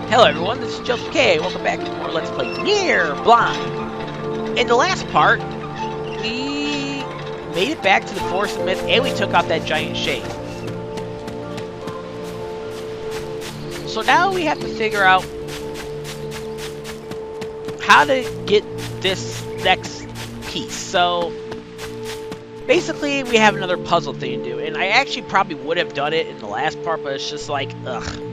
Hello everyone, this is Joseph K. Welcome back to more Let's Play Nier Blind. In the last part, we made it back to the Forest of Myth and we took out that giant shade. So now we have to figure out how to get this next piece. So basically we have another puzzle thing to do, and I actually probably would have done it in the last part, but it's just like, ugh.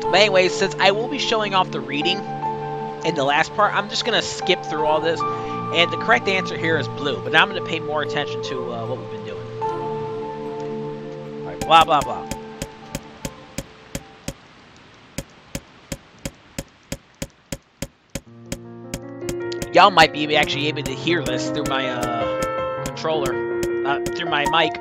But anyways, since I will be showing off the reading in the last part, I'm just going to skip through all this. And the correct answer here is blue. But now I'm going to pay more attention to what we've been doing. Alright, blah, blah, blah. Y'all might be actually able to hear this through my controller. Through my mic.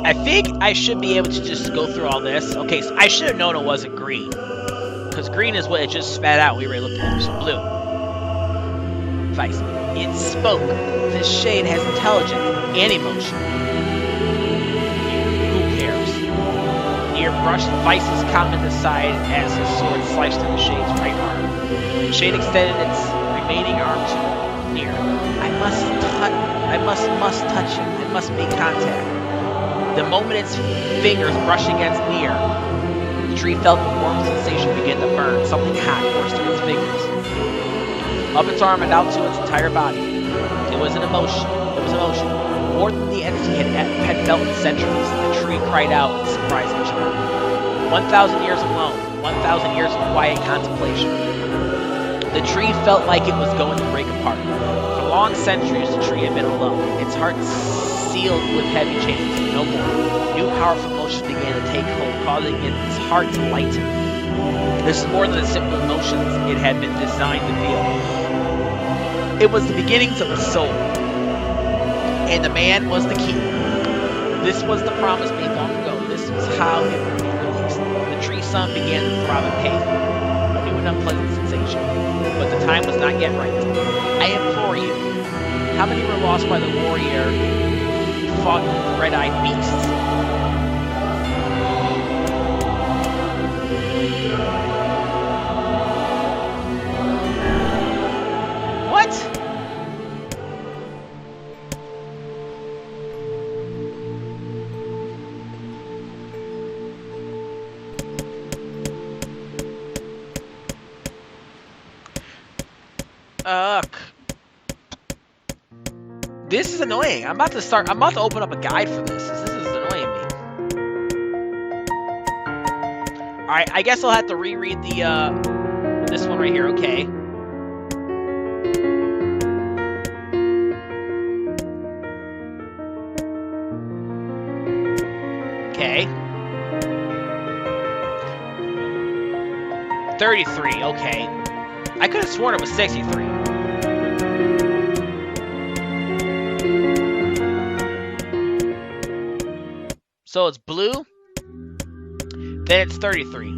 I think I should be able to just go through all this. Okay, so I should have known it wasn't green. Because green is what it just spat out. We already looked at it. So blue. Weiss. It spoke. This shade has intelligence and emotion. Who cares? Nier brushed Weiss's comment aside as his sword sliced through the shade's right arm. The shade extended its remaining arm to Nier. I must touch him. I must make contact. The moment its fingers brushed against Nier, the tree felt a warm sensation begin to burn. Something hot coursed through its fingers. Up its arm and out to its entire body. It was an emotion. It was emotion. More than the entity had felt in centuries. The tree cried out in surprise and joy. 1,000 years alone. 1,000 years of quiet contemplation. The tree felt like it was going to break apart. For long centuries, the tree had been alone. Its heart sealed with heavy chains. No more. New powerful emotions began to take hold, causing its heart to lighten. This is more than the simple emotions it had been designed to feel. It was the beginnings of the soul. And the man was the key. This was the promise made long ago. This was how it would be released. The tree sun began to throb in pain. A new and unpleasant sensation. But the time was not yet right. I implore you. How many were lost by the warrior who fought with red-eyed beasts? What? Ugh. This is annoying. I'm about to open up a guide for this. This is annoying me. Alright, I guess I'll have to reread the, this one right here. Okay. Okay. 33, okay. I could have sworn it was 63. So it's blue, then it's 33.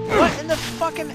What in the fucking...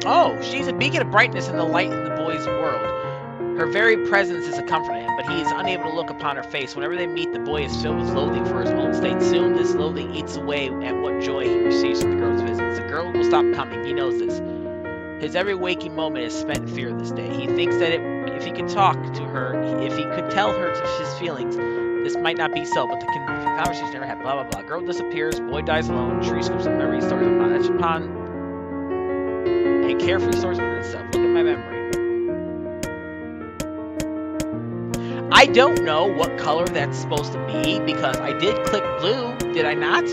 Oh, she's a beacon of brightness and the light in the boy's world. Her very presence is a comfort to him, but he is unable to look upon her face. Whenever they meet, the boy is filled with loathing for his own state. Soon, this loathing eats away at what joy he receives from the girl's visits. The girl will stop coming. He knows this. His every waking moment is spent in fear of this day. He thinks that if he could talk to her, if he could tell her his feelings, this might not be so, but the conversation never had. Blah, blah, blah. Girl disappears, boy dies alone, tree scoops of memory, stories upon a carefree source within itself. Look at my memory. I don't know what color that's supposed to be, because I did click blue, did I not?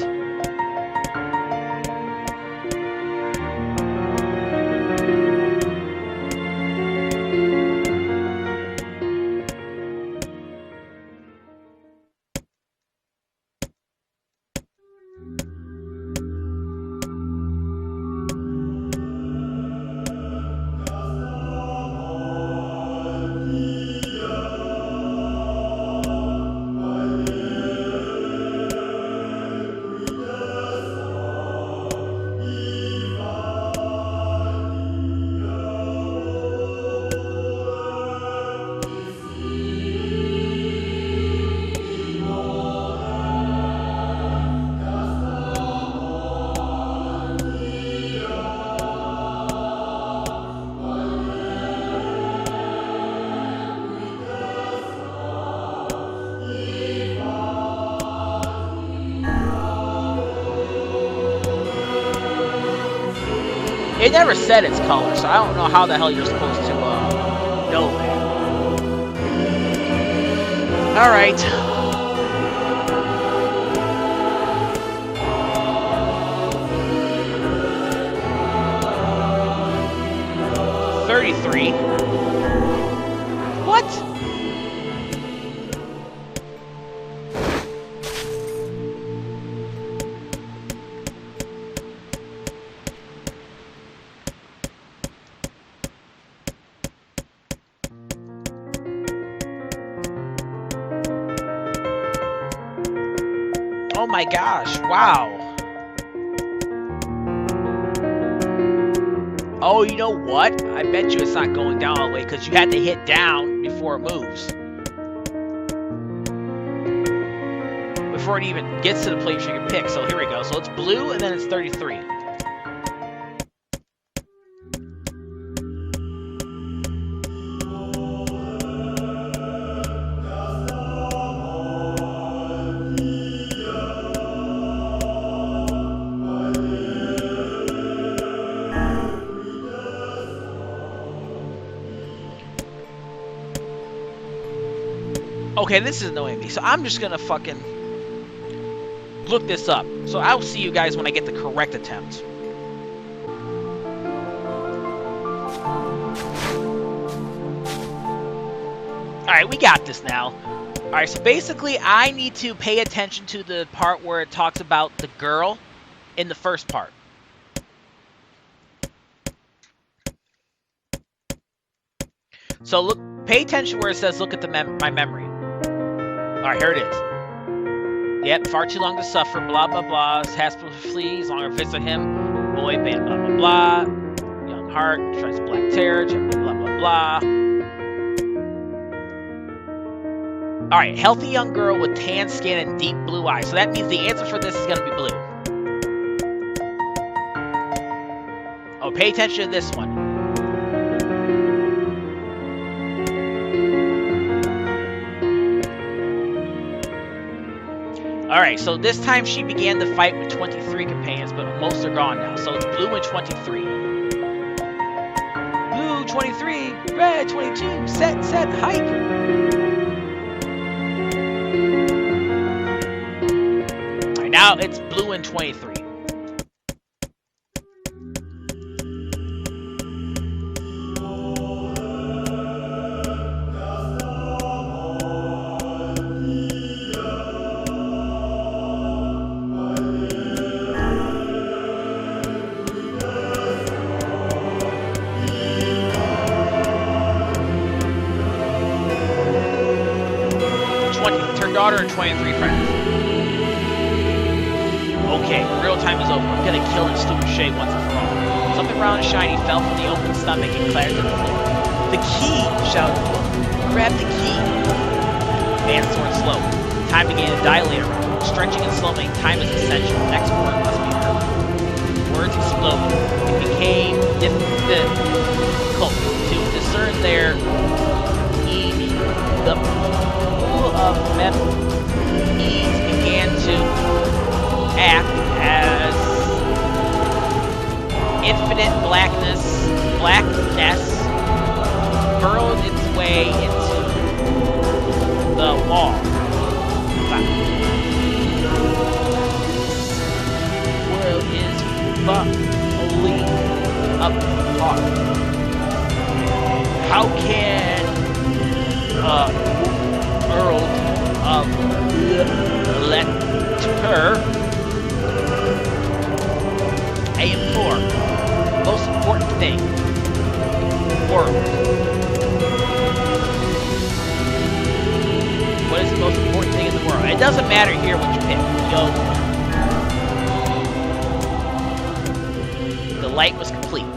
It never said its color, so I don't know how the hell you're supposed to know that. Alright. $33. What? Oh my gosh, wow. Oh, you know what? I bet you it's not going down all the way because you had to hit down before it moves. Before it even gets to the place you can pick. So here we go. So it's blue and then it's 33. Okay, this is annoying me, so I'm just gonna fucking look this up. So I'll see you guys when I get the correct attempt. Alright, we got this now. Alright, so basically I need to pay attention to the part where it talks about the girl in the first part. So look, pay attention where it says look at the my memory. Alright, here it is. Yep, far too long to suffer, blah, blah, blah. Hospital flees, longer visit him. Boy, band, blah, blah, blah. Young heart, tries black terror, blah, blah, blah. Alright, healthy young girl with tan skin and deep blue eyes. So that means the answer for this is going to be blue. Oh, pay attention to this one. Alright, so this time she began the fight with 23 companions, but most are gone now. So it's blue and 23. Blue 23, red 22, set, hike. Alright, now it's blue and 23. Daughter and 23 friends. Okay, real time is over. I'm gonna kill this stupid shade once and for all. Something round and shiny fell from the open stomach and clattered to the floor. The key! Shouted the wolf. Grab the key! Man sword slow. Time began to dilate around. Stretching and slowing, time is essential. The next word must be heard. Words exploded. It became difficult to discern their meaning. The pool of memories began to act as infinite blackness burrowed its way into the wall. The world is falling apart. How can a world of letter I implore, most important thing, world. What is the most important thing in the world? It doesn't matter here what you pick. Yo. The light was complete.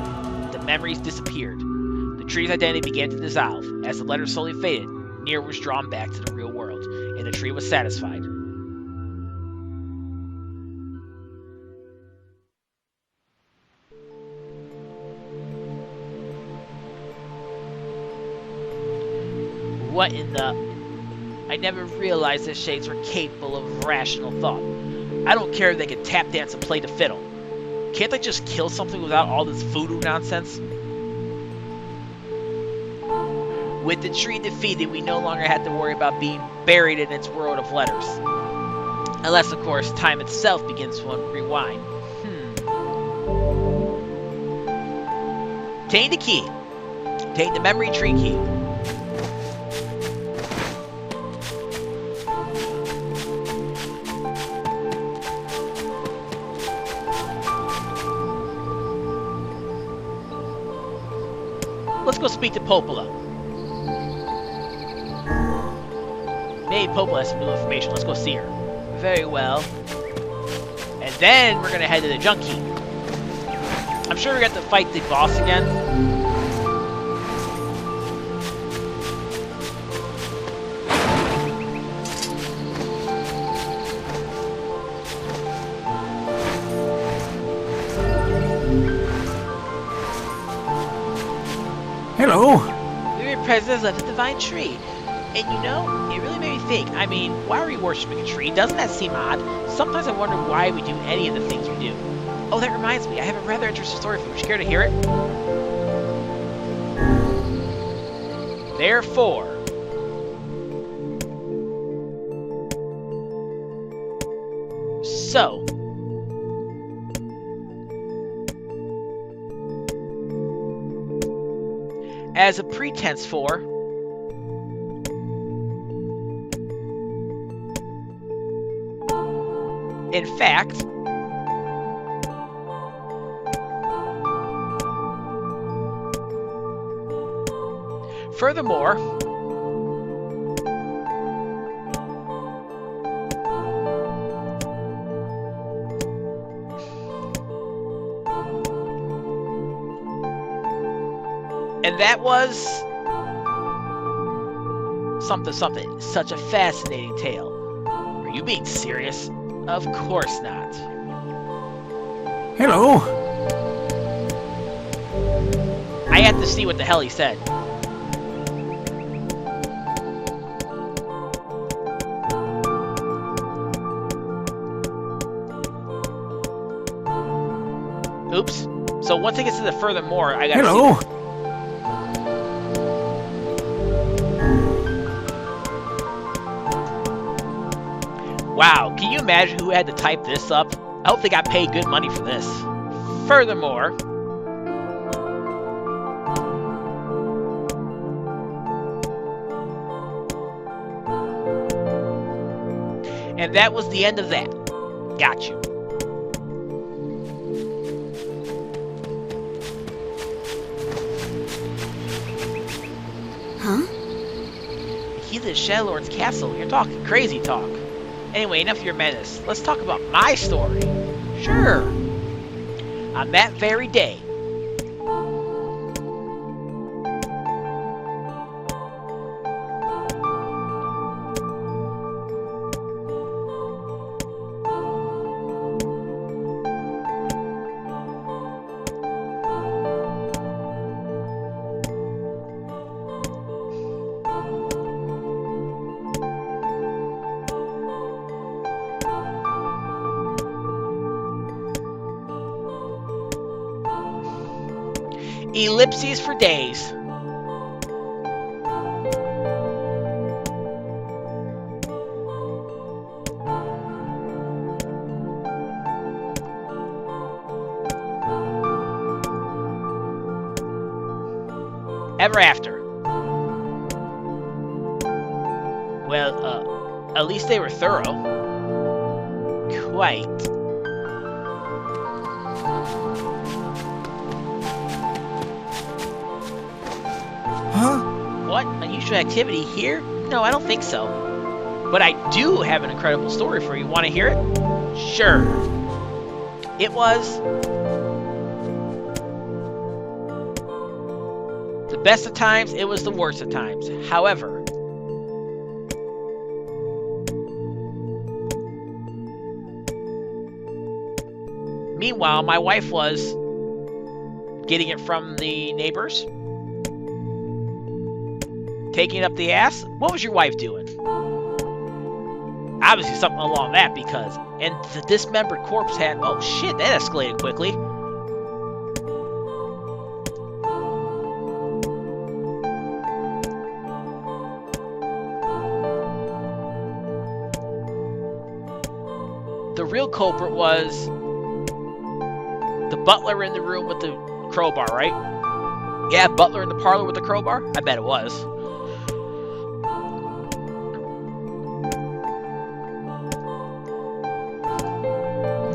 The memories disappeared. The tree's identity began to dissolve. As the letters slowly faded, Nier was drawn back to the real world, and the tree was satisfied. What in the... I never realized that shades were capable of rational thought. I don't care if they can tap dance and play the fiddle. Can't they just kill something without all this voodoo nonsense? With the tree defeated, we no longer had to worry about being buried in its world of letters. Unless, of course, time itself begins to rewind. Take the key. Take the memory tree key. Let's go speak to Popola. Maybe Popola has some new information. Let's go see her. Very well. And then we're gonna head to the junkie. I'm sure we got to fight the boss again. Hello. We were present of the divine tree. And you know, it really made me think. I mean, why are we worshipping a tree? Doesn't that seem odd? Sometimes I wonder why we do any of the things we do. Oh, that reminds me. I have a rather interesting story for you. Would you care to hear it? Therefore, so, as a pretense for in fact, furthermore, and that was something, such a fascinating tale. Are you being serious? Of course not. Hello. I had to see what the hell he said. Oops. So once it gets to the furthermore, I gotta Hello. see. Wow, can you imagine who had to type this up? I hope they got paid good money for this. Furthermore, and that was the end of that. Got you. Huh? He's at Shadowlord's castle. You're talking crazy talk. Anyway, enough of your menace. Let's talk about my story. Sure. On that very day, Ellipses for days. Ever after. Well, at least they were thorough. Quite. Huh? What? Unusual activity here? No, I don't think so. But I do have an incredible story for you. Want to hear it? Sure. It was the best of times, it was the worst of times. However, meanwhile, my wife was getting it from the neighbors. Taking it up the ass? What was your wife doing? Obviously something along that because... And the dismembered corpse had... Oh shit, that escalated quickly. The real culprit was... the butler in the room with the crowbar, right? Yeah, butler in the parlor with the crowbar? I bet it was.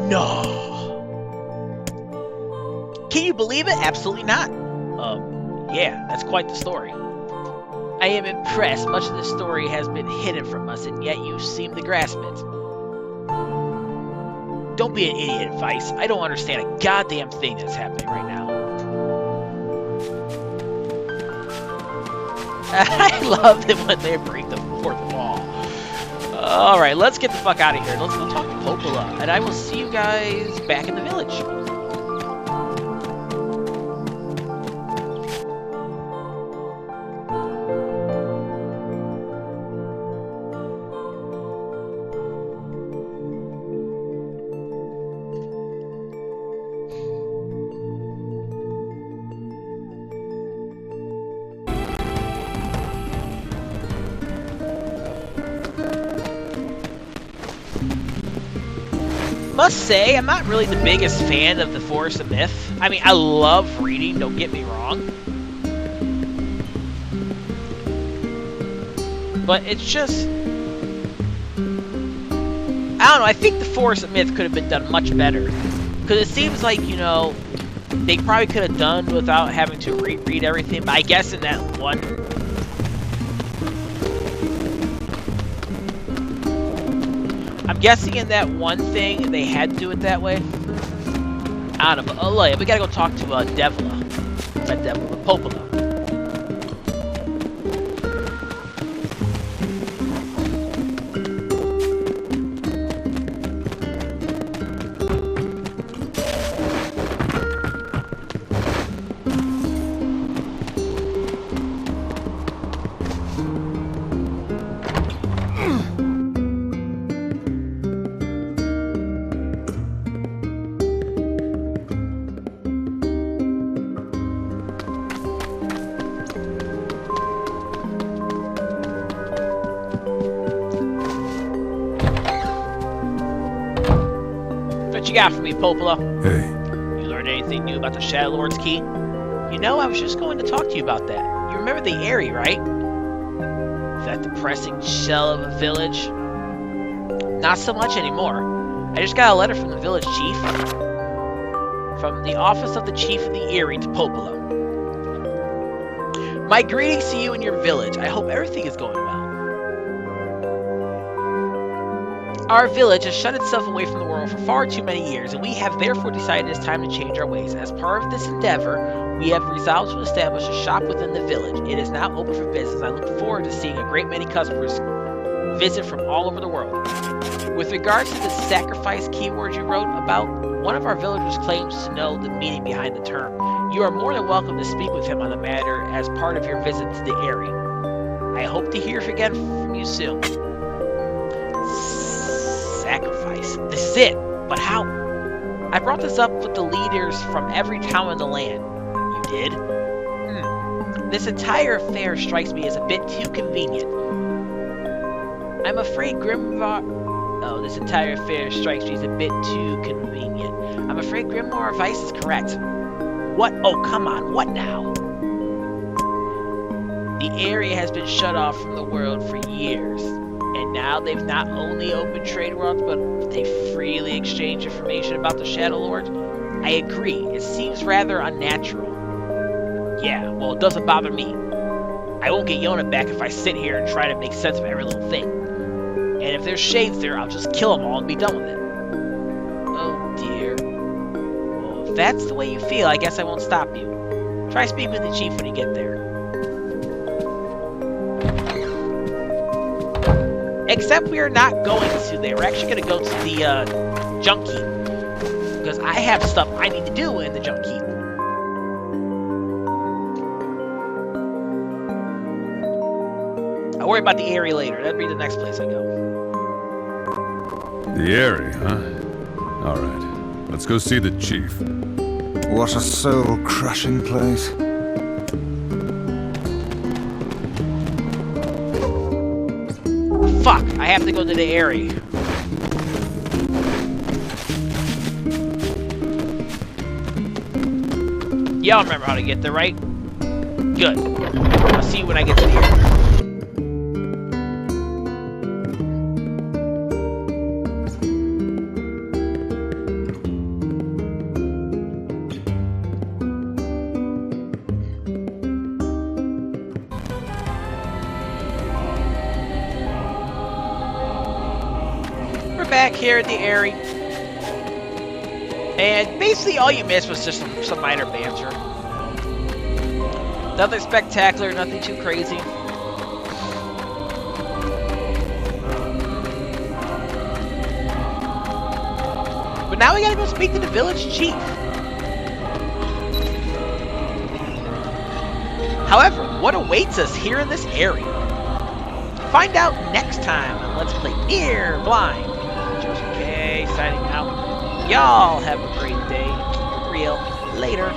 No. Can you believe it? Absolutely not. Yeah, that's quite the story. I am impressed. Much of this story has been hidden from us, and yet you seem to grasp it. Don't be an idiot, Weiss. I don't understand a goddamn thing that's happening right now. I love it when they break the fourth wall. Alright, let's get the fuck out of here. Let's go talk to Popola, and I will see you guys back in the village. Must say, I'm not really the biggest fan of the Forest of Myth. I mean, I love reading, don't get me wrong. But it's just... I don't know, I think the Forest of Myth could have been done much better. Because it seems like, you know, they probably could have done without having to reread everything. But I guess in that one... I'm guessing in that one thing, they had to do it that way. I don't know, but oh, yeah, we gotta go talk to Devla. Not Devla, but Popola. What you got for me, Popola? Hey. You learned anything new about the Shadowlord's key? You know, I was just going to talk to you about that. You remember the Aerie, right? That depressing shell of a village? Not so much anymore. I just got a letter from the village chief. From the office of the chief of the Aerie to Popola. My greetings to you and your village. I hope everything is going well. Our village has shut itself away from the world for far too many years, and we have therefore decided it's time to change our ways. As part of this endeavor, we have resolved to establish a shop within the village. It is now open for business. I look forward to seeing a great many customers visit from all over the world. With regards to the sacrifice keyword you wrote about, one of our villagers claims to know the meaning behind the term. You are more than welcome to speak with him on the matter as part of your visit to the Aerie. I hope to hear again from you soon. Sacrifice. This is it. But how? I brought this up with the leaders from every town in the land. You did. This entire affair strikes me as a bit too convenient. I'm afraid this entire affair strikes me as a bit too convenient. I'm afraid Grimoire Weiss is correct. What? Oh, come on. What now? The Aerie has been shut off from the world for years. And now they've not only opened trade routes, but they freely exchange information about the Shadowlord? I agree. It seems rather unnatural. Yeah, well, it doesn't bother me. I won't get Yona back if I sit here and try to make sense of every little thing. And if there's shades there, I'll just kill them all and be done with it. Oh dear. Well, if that's the way you feel, I guess I won't stop you. Try speaking with the chief when you get there. Except we are not going to there. We're actually going to go to the junk heap. Because I have stuff I need to do in the junk heap. I'll worry about the Aerie later. That'll be the next place I go. The Aerie, huh? Alright. Let's go see the chief. What a soul-crushing place. Fuck! I have to go to the Aerie. Y'all remember how to get there, right? Good. I'll see you when I get to the Aerie. Back here at the Aerie, and basically all you missed was just some minor banter. Nothing spectacular, nothing too crazy. But now we gotta go speak to the village chief. However, what awaits us here in this area? Find out next time on Let's Play Nier Blind. Okay, signing out. Y'all have a great day. Keep it real. Later.